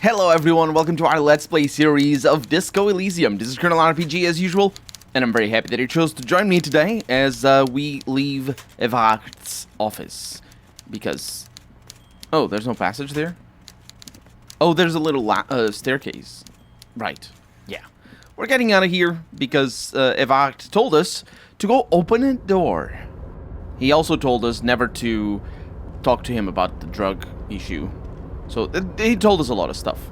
Hello everyone, welcome to our Let's Play series of Disco Elysium. This is Colonel RPG as usual, and I'm very happy that you chose to join me today as we leave Evact's office. Because... oh, there's no passage there? Oh, there's a little staircase. Right, yeah. We're getting out of here because Evact told us to go open a door. He also told us never to talk to him about the drug issue. So, he told us a lot of stuff.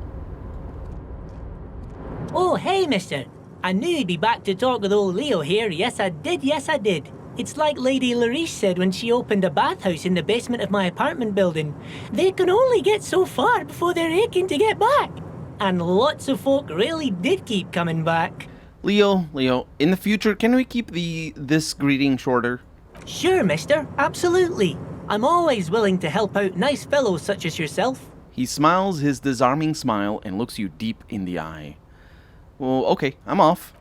Oh, hey, mister. I knew you'd be back to talk with old Leo here. Yes, I did. It's like Lady Larice said when she opened a bathhouse in the basement of my apartment building. They can only get so far before they're aching to get back. And lots of folk really did keep coming back. Leo, in the future, can we keep this greeting shorter? Sure, mister. Absolutely. I'm always willing to help out nice fellows such as yourself. He smiles his disarming smile and looks you deep in the eye. Well, okay, I'm off.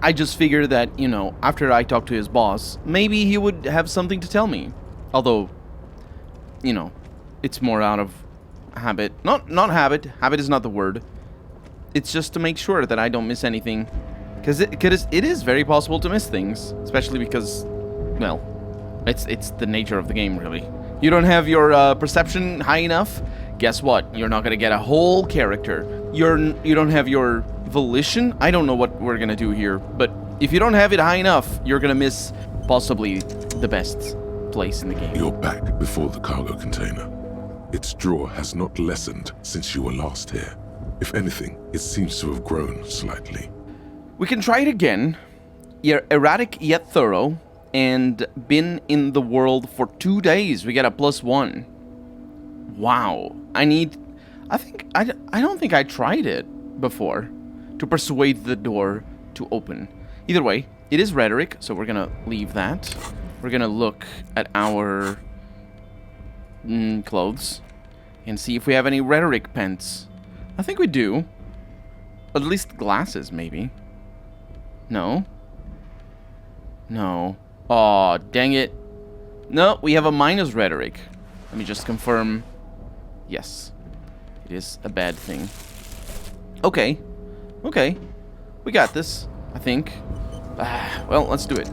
I just figured that, you know, after I talk to his boss, maybe he would have something to tell me. Although, you know, it's more out of habit. Not habit. Habit is not the word. It's just to make sure that I don't miss anything. Because it is very possible to miss things. Especially because, well, it's the nature of the game, really. You don't have your perception high enough? Guess what? You're not gonna get a whole character. You don't have your volition? I don't know what we're gonna do here, but if you don't have it high enough, you're gonna miss possibly the best place in the game. You're back before the cargo container. Its draw has not lessened since you were last here. If anything, it seems to have grown slightly. We can try it again. You're erratic yet thorough, and been in the world for 2 days. We get a +1. Wow. I don't think I tried it before to persuade the door to open. Either way, it is rhetoric, so we're gonna leave that. We're gonna look at our clothes and see if we have any rhetoric pens. I think we do. At least glasses, maybe. No. No. Aw, dang it. No, we have a minus rhetoric. Let me just confirm. Yes. It is a bad thing. Okay. Okay. We got this, I think. Well, let's do it.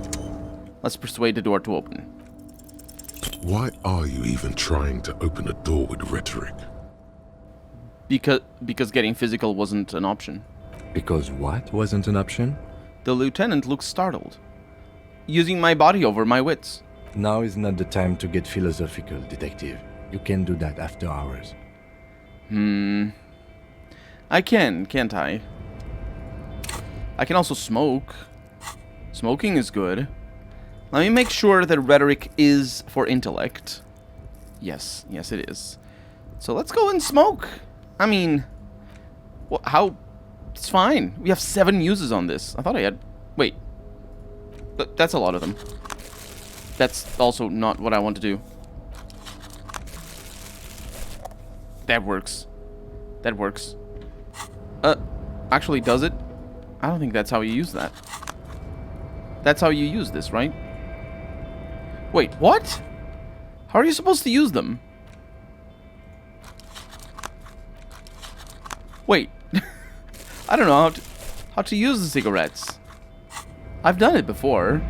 Let's persuade the door to open. Why are you even trying to open a door with rhetoric? Because getting physical wasn't an option. Because what wasn't an option? The lieutenant looks startled. Using my body over my wits. Now is not the time to get philosophical, detective. You can do that after hours. I can, can't I? I can also smoke. Smoking is good. Let me make sure that rhetoric is for intellect. Yes, yes it is. So let's go and smoke. I mean, how? It's fine. We have 7 uses on this. I thought I had... wait. That's a lot of them. That's also not what I want to do. That works. That works. Actually, does it? I don't think that's how you use that. That's how you use this, right? Wait, what? How are you supposed to use them? Wait. I don't know how to use the cigarettes. I've done it before.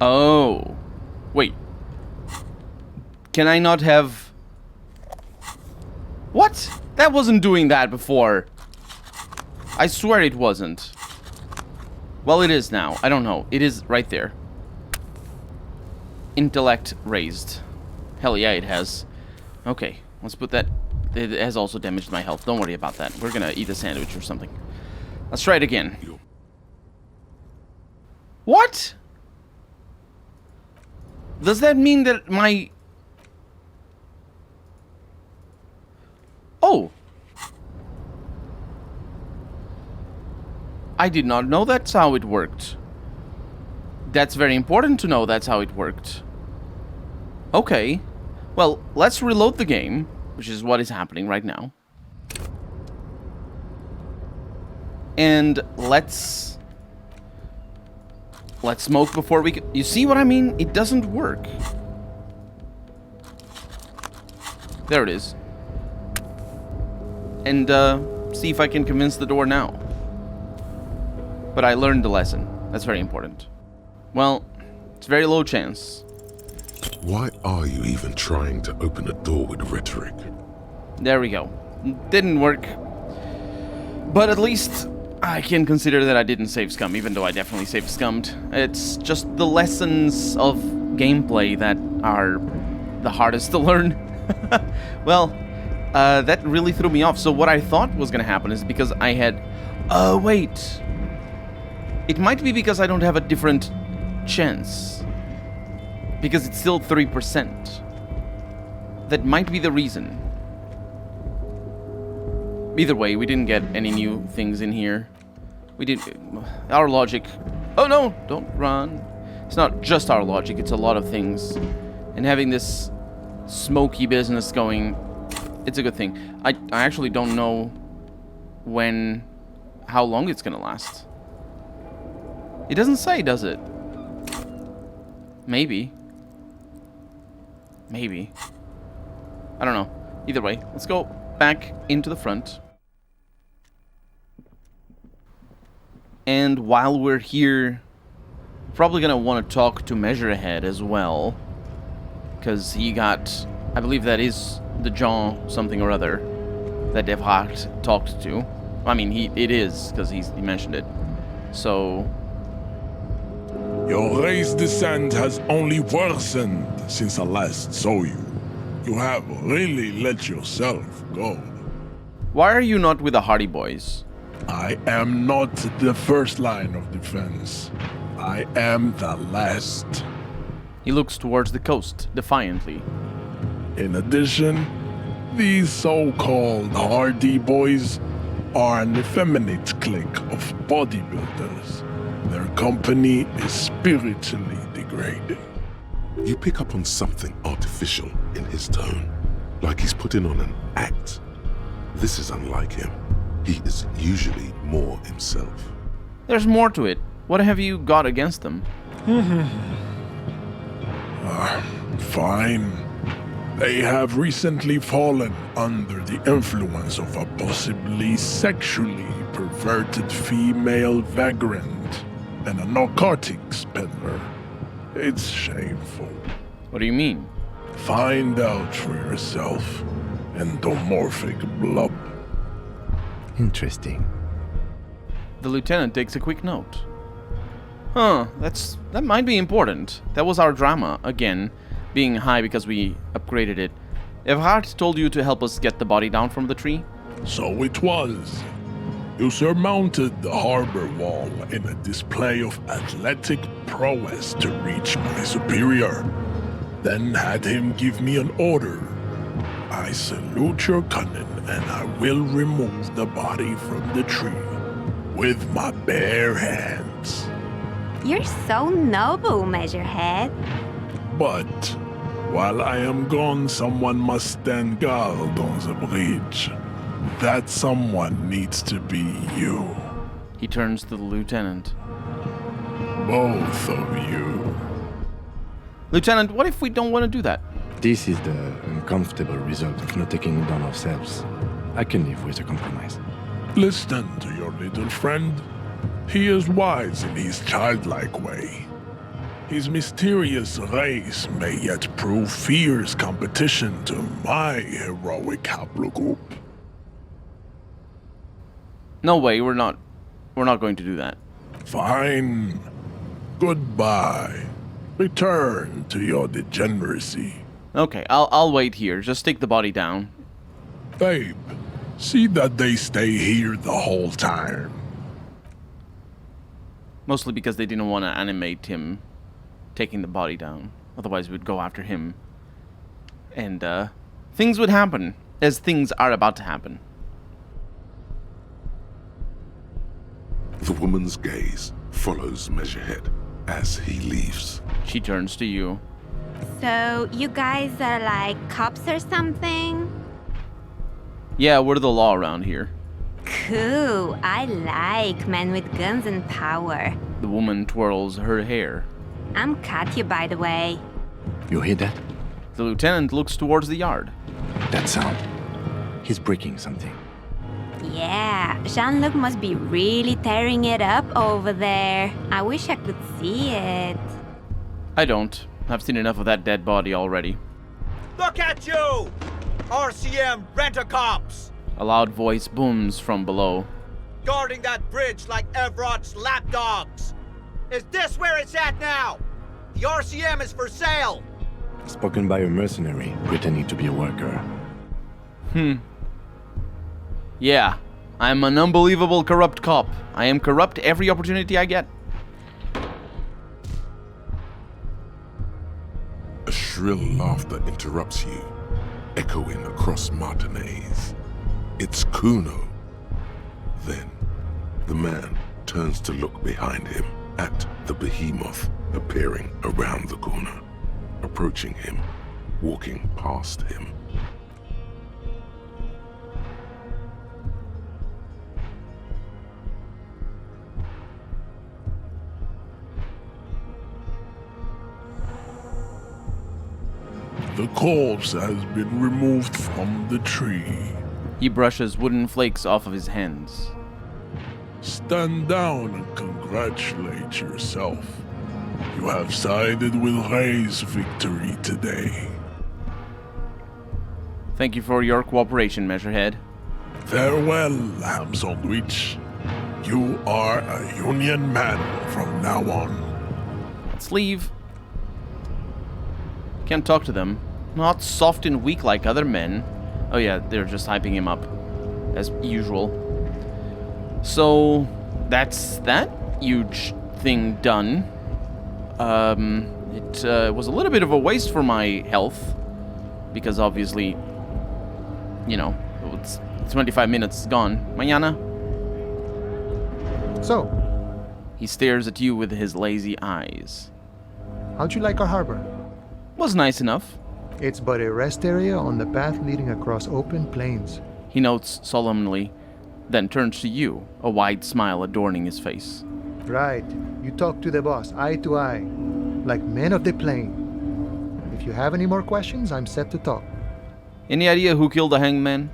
Oh. Wait. Can I not have... what? That wasn't doing that before. I swear it wasn't. Well, it is now. I don't know. It is right there. Intellect raised. Hell yeah, it has. Okay, let's put that... it has also damaged my health. Don't worry about that. We're gonna eat a sandwich or something. Let's try it again. What? Does that mean that my... oh. I did not know that's how it worked. That's very important to know that's how it worked. Okay. Well, let's reload the game, which is what is happening right now. And let's smoke before we... you see what I mean? It doesn't work. There it is. And, see if I can convince the door now. But I learned the lesson. That's very important. Well, it's very low chance. Why are you even trying to open a door with rhetoric? There we go. Didn't work. But at least I can consider that I didn't save scum, even though I definitely saved scummed. It's just the lessons of gameplay that are the hardest to learn. Well, that really threw me off. So what I thought was going to happen is because I had... wait. It might be because I don't have a different chance. Because it's still 3%. That might be the reason. Either way, we didn't get any new things in here. We did... Our logic... Oh no! Don't run. It's not just our logic, it's a lot of things. And having this smoky business going, it's a good thing. I actually don't know how long it's gonna last. It doesn't say, does it? Maybe. Maybe. I don't know. Either way, let's go back into the front. And while we're here, we're probably gonna want to talk to Measure Ahead as well. Because he got... I believe that is the Jean something or other that Evrard talked to. I mean, it is, because he mentioned it. So... Your race descent has only worsened since I last saw you. You have really let yourself go. Why are you not with the Hardy Boys? I am not the first line of defense. I am the last. He looks towards the coast, defiantly. In addition, these so-called Hardy Boys are an effeminate clique of bodybuilders. Their company is spiritually degrading. You pick up on something artificial in his tone, like he's putting on an act. This is unlike him. He is usually more himself. There's more to it. What have you got against them? Fine. They have recently fallen under the influence of a possibly sexually perverted female vagrant and a narcotics peddler. It's shameful. What do you mean? Find out for yourself. Endomorphic blub. Interesting. The lieutenant takes a quick note. Huh, that might be important. That was our drama, again, being high because we upgraded it. Evrard told you to help us get the body down from the tree? So it was. You surmounted the harbor wall in a display of athletic prowess to reach my superior, then had him give me an order. I salute your cunning, and I will remove the body from the tree with my bare hands. You're so noble, Measurehead. But while I am gone, someone must stand guard on the bridge. That someone needs to be you. He turns to the lieutenant. Both of you. Lieutenant, what if we don't want to do that? This is the uncomfortable result of not taking it on ourselves. I can live with a compromise. Listen to your little friend. He is wise in his childlike way. His mysterious race may yet prove fierce competition to my heroic haplogroup. No way, we're not going to do that. Fine. Goodbye. Return to your degeneracy. Okay, I'll wait here. Just take the body down. Babe, see that they stay here the whole time. Mostly because they didn't want to animate him taking the body down. Otherwise, we'd go after him. And, things would happen, as things are about to happen. The woman's gaze follows Measurehead as he leaves. She turns to you. So, you guys are like cops or something? Yeah, we're the law around here. Cool. I like men with guns and power. The woman twirls her hair. I'm Katya, by the way. You hear that? The lieutenant looks towards the yard. That sound. He's breaking something. Yeah, Jean-Luc must be really tearing it up over there. I wish I could see it. I don't. I've seen enough of that dead body already. Look at you! RCM rent-a-cops! A loud voice booms from below. Guarding that bridge like Everott's lapdogs! Is this where it's at now? The RCM is for sale! Spoken by a mercenary pretending to be a worker. Yeah, I'm an unbelievable corrupt cop. I am corrupt every opportunity I get. A shrill laughter interrupts you, echoing across Martinez. It's Kuno. Then, the man turns to look behind him at the behemoth appearing around the corner, approaching him, walking past him. The corpse has been removed from the tree. He brushes wooden flakes off of his hands. Stand down and congratulate yourself. You have sided with Ray's victory today. Thank you for your cooperation, Measurehead. Farewell, ham sandwich. You are a Union man from now on. Let's leave. Can't talk to them. Not soft and weak like other men. Oh yeah, they're just hyping him up, as usual. So, that's that huge thing done. It was a little bit of a waste for my health, because obviously, you know, it's 25 minutes gone. Mayana? So, He stares at you with his lazy eyes. how'd you like our harbor? Was nice enough. It's but a rest area on the path leading across open plains. He notes solemnly, then turns to you, a wide smile adorning his face. Right, you talk to the boss, eye to eye, like men of the plain. If you have any more questions, I'm set to talk. Any idea who killed the hangman?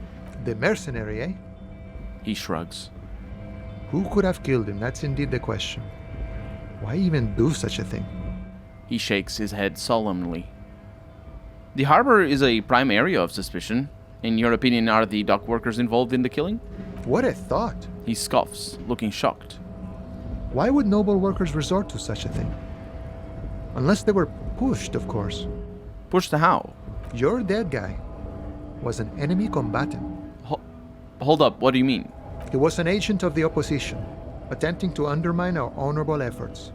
The mercenary, eh? He shrugs. Who could have killed him? That's indeed the question. Why even do such a thing? He shakes his head solemnly. The harbor is a prime area of suspicion. In your opinion, are the dock workers involved in the killing? What a thought! He scoffs, looking shocked. Why would noble workers resort to such a thing? Unless they were pushed, of course. Pushed to how? Your dead guy was an enemy combatant. Hold up, what do you mean? He was an agent of the opposition, attempting to undermine our honorable efforts.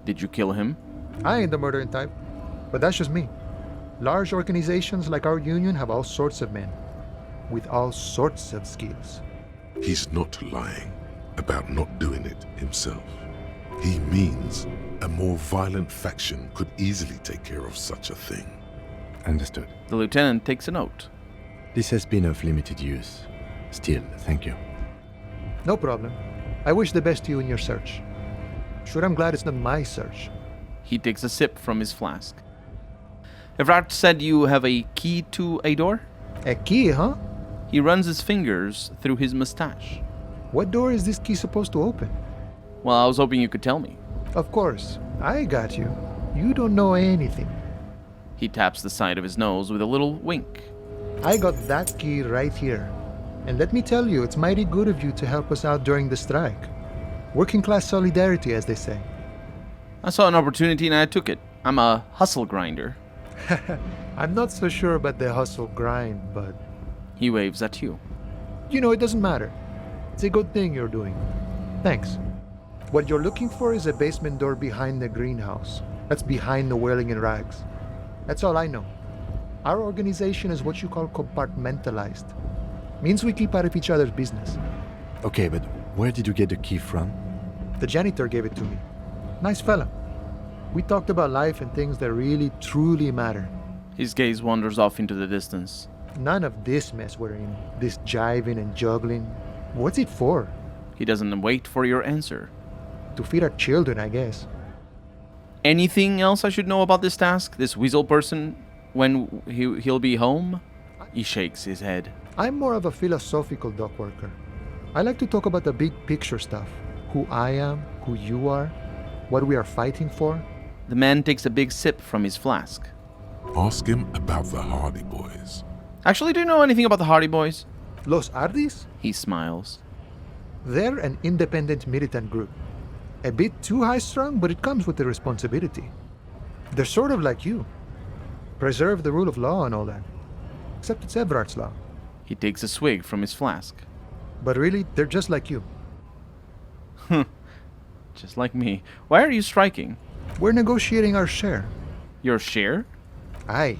Did you kill him? I ain't the murdering type, but that's just me. Large organizations like our union have all sorts of men, with all sorts of skills. He's not lying about not doing it himself. He means a more violent faction could easily take care of such a thing. Understood. The lieutenant takes a note. This has been of limited use. Still, thank you. No problem. I wish the best to you in your search. Sure, I'm glad it's not my search. He takes a sip from his flask. Everard said you have a key to a door? A key, huh? He runs his fingers through his mustache. What door is this key supposed to open? Well, I was hoping you could tell me. Of course, I got you. You don't know anything. He taps the side of his nose with a little wink. I got that key right here. And let me tell you, it's mighty good of you to help us out during the strike. Working class solidarity, as they say. I saw an opportunity and I took it. I'm a hustle grinder. I'm not so sure about the hustle grind, but He waves at you. you know, it doesn't matter. It's a good thing you're doing. Thanks. What you're looking for is a basement door behind the greenhouse. That's behind the wailing in rags. That's all I know. Our organization is what you call compartmentalized. Means we keep out of each other's business. Okay, but where did you get the key from? The janitor gave it to me. Nice fella. We talked about life and things that really, truly matter. His gaze wanders off into the distance. None of this mess we're in. This jiving and juggling. What's it for? He doesn't wait for your answer. To feed our children, I guess. Anything else I should know about this task? This weasel person? When he'll be home? He shakes his head. I'm more of a philosophical dock worker. I like to talk about the big picture stuff. Who I am, who you are, what we are fighting for. The man takes a big sip from his flask. Ask him about the Hardy Boys. Actually, do you know anything about the Hardy Boys? Los Ardis? He smiles. They're an independent militant group. A bit too high-strung, but it comes with the responsibility. They're sort of like you. Preserve the rule of law and all that. Except it's Everard's law. He takes a swig from his flask. But really, they're just like you. Just like me. Why are you striking? We're negotiating our share. Your share? Aye.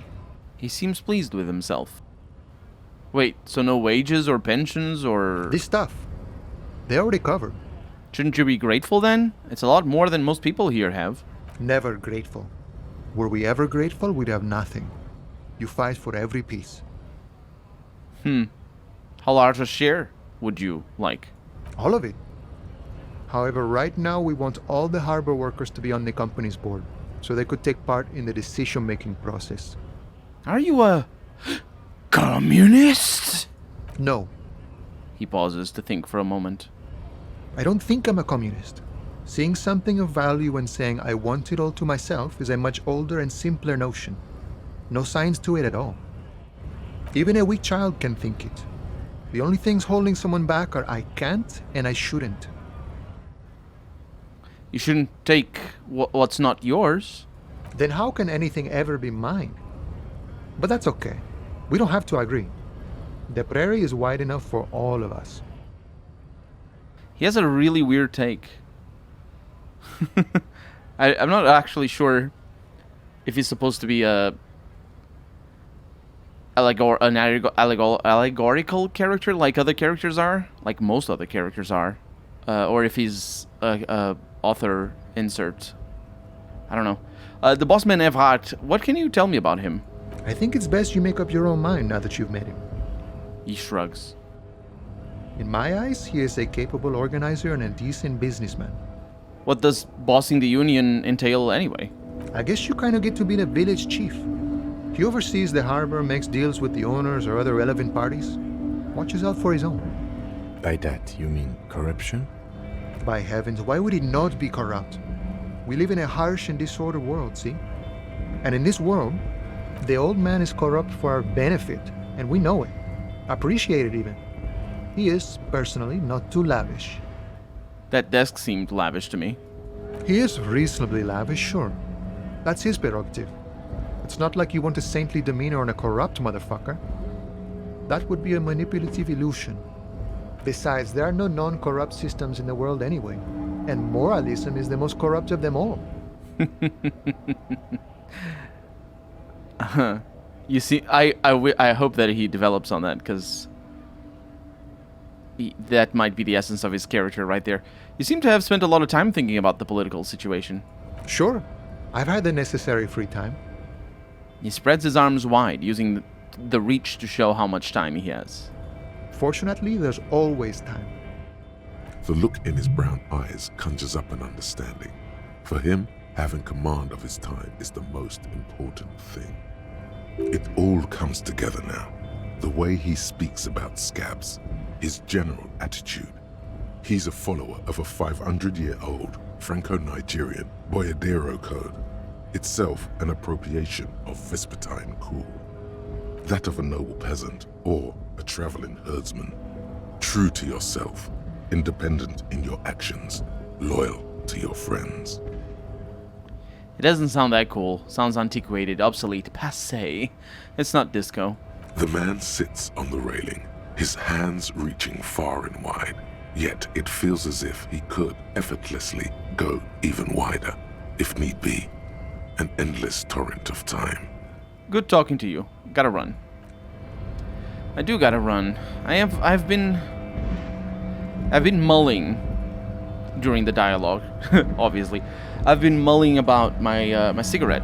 He seems pleased with himself. Wait, so no wages or pensions or... This stuff. They already covered. Shouldn't you be grateful then? It's a lot more than most people here have. Never grateful. Were we ever grateful, we'd have nothing. You fight for every piece. How large a share would you like? All of it. However, right now we want all the harbor workers to be on the company's board, so they could take part in the decision-making process. Are you a... communist? No, He pauses to think for a moment. I don't think I'm a communist. Seeing something of value and saying I want it all to myself is a much older and simpler notion. No science to it at all. Even a weak child can think it. The only things holding someone back are I can't and I shouldn't. You shouldn't take what's not yours. Then how can anything ever be mine? But that's okay. We don't have to agree. The prairie is wide enough for all of us. He has a really weird take. I'm not actually sure if he's supposed to be an allegorical character like other characters are, like most other characters are, or if he's a author insert. I don't know. The bossman Evrard, what can you tell me about him? I think it's best you make up your own mind now that you've met him. He shrugs. In my eyes, he is a capable organizer and a decent businessman. What does bossing the union entail anyway? I guess you kind of get to be the village chief. He oversees the harbor, makes deals with the owners or other relevant parties, watches out for his own. By that, you mean corruption? By heavens, why would he not be corrupt? We live in a harsh and disordered world, see? And in this world, the old man is corrupt for our benefit, and we know it. Appreciate it even. He is, personally, not too lavish. That desk seemed lavish to me. He is reasonably lavish, sure. That's his prerogative. It's not like you want a saintly demeanor on a corrupt motherfucker. That would be a manipulative illusion. Besides, there are no non-corrupt systems in the world anyway, and moralism is the most corrupt of them all. You see, I hope that he develops on that, because that might be the essence of his character right there. You seem to have spent a lot of time thinking about the political situation. Sure. I've had the necessary free time. He spreads his arms wide, using the reach to show how much time he has. Fortunately, there's always time. The look in his brown eyes conjures up an understanding. For him, having command of his time is the most important thing. It all comes together now. The way he speaks about scabs, his general attitude. He's a follower of a 500-year-old Franco-Nigerian Boyadero code, itself an appropriation of Vespertine cool. That of a noble peasant or a traveling herdsman. True to yourself, independent in your actions, loyal to your friends. It doesn't sound that cool. Sounds antiquated, obsolete, passé. It's not disco. The man sits on the railing, his hands reaching far and wide, yet it feels as if he could effortlessly go even wider, if need be. An endless torrent of time. Good talking to you. Gotta run. I do gotta run. I've been mulling during the dialogue, obviously. I've been mulling about my cigarette,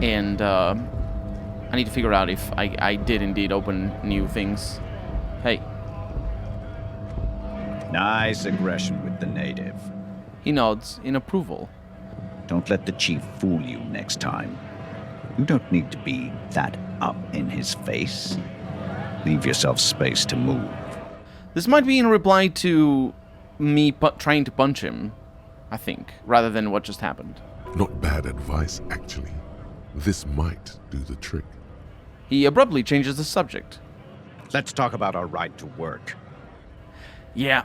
and I need to figure out if I did indeed open new things. Hey. Nice aggression with the native. He nods in approval. Don't let the chief fool you next time. You don't need to be that up in his face. Leave yourself space to move. This might be in reply to me trying to punch him, I think, rather than what just happened. Not bad advice, actually. This might do the trick. He abruptly changes the subject. Let's talk about our right to work. Yeah,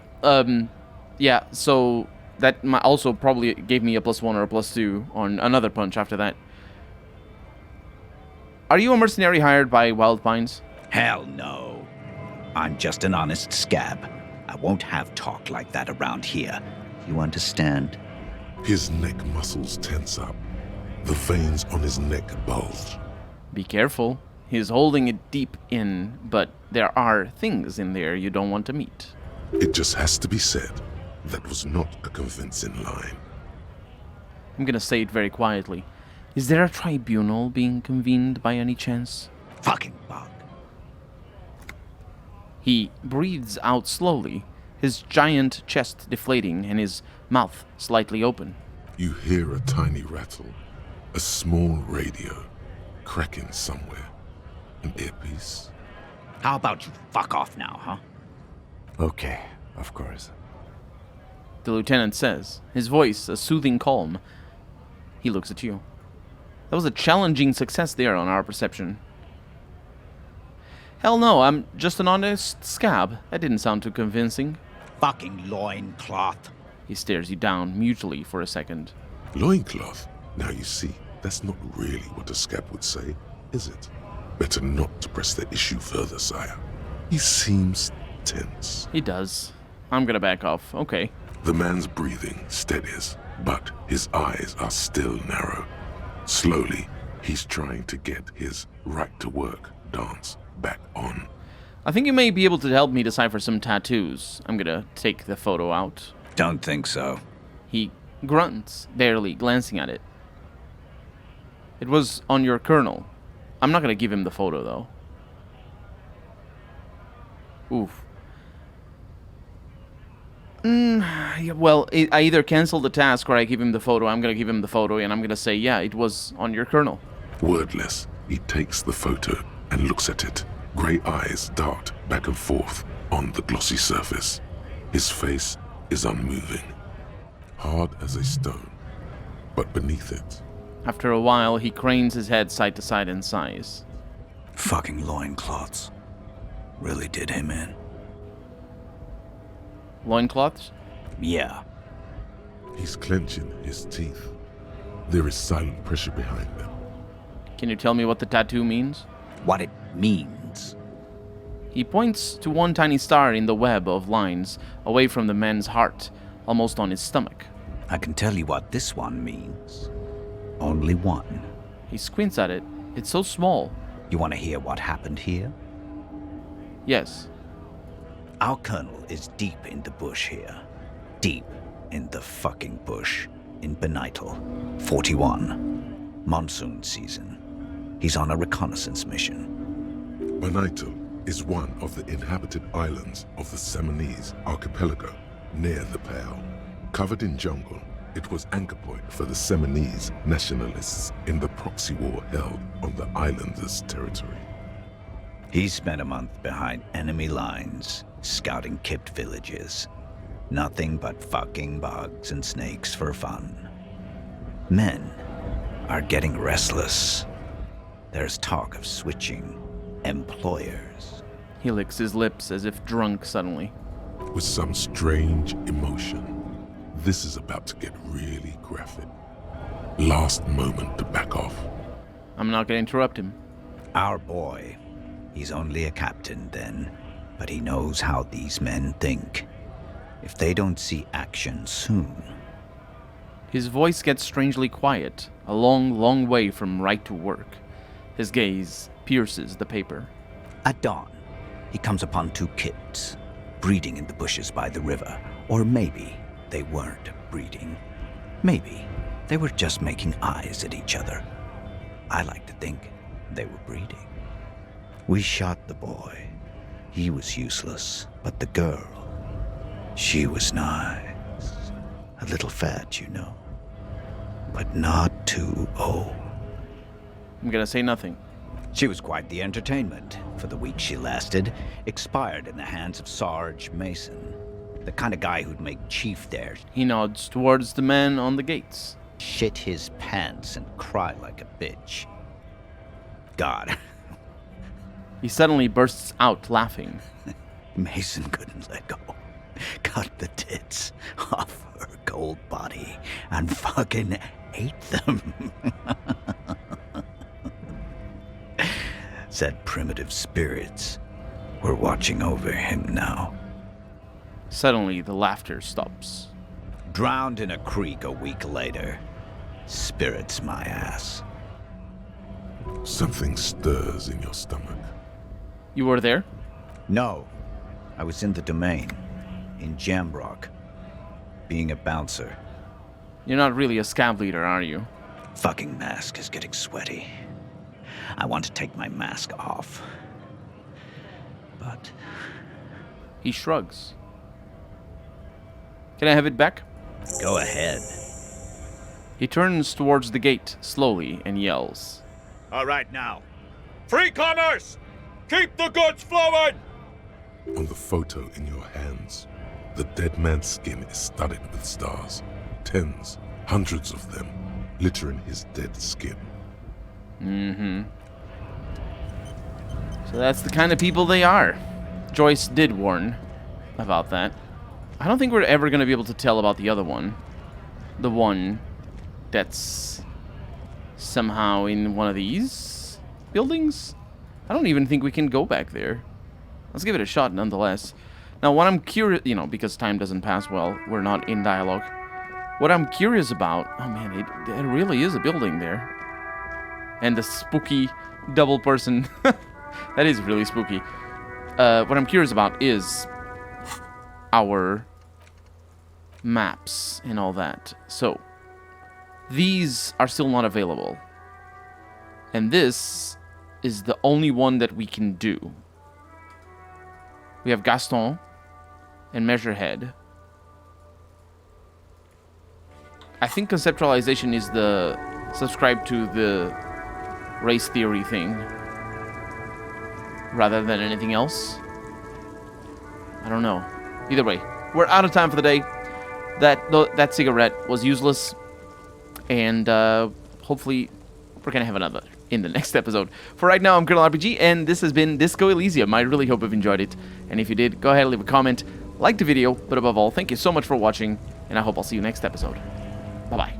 so that also probably gave me a +1 or a +2 on another punch after that. Are you a mercenary hired by Wild Pines? Hell no. I'm just an honest scab. I won't have talk like that around here. You understand? His neck muscles tense up. The veins on his neck bulge. Be careful. He's holding it deep in, but there are things in there you don't want to meet. It just has to be said. That was not a convincing line. I'm gonna say it very quietly. Is there a tribunal being convened by any chance? Fucking bug. He breathes out slowly, his giant chest deflating and his mouth slightly open. You hear a tiny rattle, a small radio, cracking somewhere. An earpiece. How about you fuck off now, huh? Okay, of course. The lieutenant says, his voice a soothing calm. He looks at you. That was a challenging success there on our perception. Hell no, I'm just an honest scab. That didn't sound too convincing. Fucking loincloth. He stares you down mutely for a second. Loincloth? Now you see, that's not really what a scab would say, is it? Better not to press the issue further, sire. He seems tense. He does. I'm gonna back off. Okay. The man's breathing steadies, but his eyes are still narrow. Slowly, he's trying to get his right-to-work dance back on. I think you may be able to help me decipher some tattoos. I'm gonna take the photo out. Don't think so. He grunts, barely glancing at it. It was on your colonel. I'm not gonna give him the photo, though. Oof. Well, I either cancel the task or I give him the photo. I'm gonna give him the photo and I'm gonna say, yeah, it was on your colonel. Wordless, he takes the photo and looks at it. Grey eyes dart back and forth on the glossy surface. His face is unmoving, hard as a stone, but beneath it. After a while, he cranes his head side to side and sighs. Fucking loincloths. Really did him in. Loincloths? Yeah. He's clenching his teeth. There is silent pressure behind them. Can you tell me what the tattoo means? What it means. He points to one tiny star in the web of lines, away from the man's heart, almost on his stomach. I can tell you what this one means. Only one. He squints at it. It's so small. You want to hear what happened here? Yes. Our colonel is deep in the bush here. Deep in the fucking bush. In Benital. 41. Monsoon season. He's on a reconnaissance mission. Benital is one of the inhabited islands of the Seminese archipelago, near the Pale. Covered in jungle, it was anchor point for the Seminese nationalists in the proxy war held on the islanders' territory. He spent a month behind enemy lines, scouting kipped villages. Nothing but fucking bugs and snakes for fun. Men are getting restless. There's talk of switching employers. He licks his lips as if drunk suddenly. With some strange emotion. This is about to get really graphic. Last moment to back off. I'm not gonna interrupt him. Our boy. He's only a captain then, but he knows how these men think. If they don't see action soon. His voice gets strangely quiet, a long, long way from right to work. His gaze pierces the paper. At dawn, he comes upon two kids, breeding in the bushes by the river. Or maybe they weren't breeding. Maybe they were just making eyes at each other. I like to think they were breeding. We shot the boy. He was useless, but the girl, she was nice. A little fat, you know, but not too old. I'm gonna say nothing. She was quite the entertainment. for the week she lasted, expired in the hands of Sarge Mason, the kind of guy who'd make Chief there He nods towards the man on the gates. shit his pants and cry like a bitch. God, He suddenly bursts out laughing. Mason couldn't let go. Cut the tits off her cold body and fucking ate them. Said primitive spirits were watching over him now. Suddenly, the laughter stops. Drowned in a creek a week later. Spirits my ass. Something stirs in your stomach. You were there? No, I was in the domain, in Jamrock, being a bouncer. You're not really a scab leader, are you? Fucking mask is getting sweaty. I want to take my mask off. But He shrugs. Can I have it back? go ahead. He turns towards the gate slowly and yells. All right, now. Free commerce! Keep the goods flowing! On the photo in your hands, the dead man's skin is studded with stars. Tens, hundreds of them, littering his dead skin. Mm-hmm. So that's the kind of people they are. Joyce did warn about that. I don't think we're ever going to be able to tell about the other one. The one that's somehow in one of these buildings? I don't even think we can go back there. Let's give it a shot nonetheless. Now, what I'm curious, because time doesn't pass well, we're not in dialogue. What I'm curious about, oh man, there really is a building there. And the spooky double person, that is really spooky. What I'm curious about is our maps and all that. So, these are still not available. And this is the only one that we can do. We have Gaston and Measurehead. I think conceptualization is the subscribe to the race theory thing rather than anything else. I don't know. Either way, we're out of time for the day. That cigarette was useless, and hopefully we're gonna have another in the next episode. For right now, I'm Colonel RPG, and this has been Disco Elysium. I really hope you've enjoyed it, and if you did, go ahead and leave a comment, like the video, but above all, thank you so much for watching, and I hope I'll see you next episode. Bye-bye.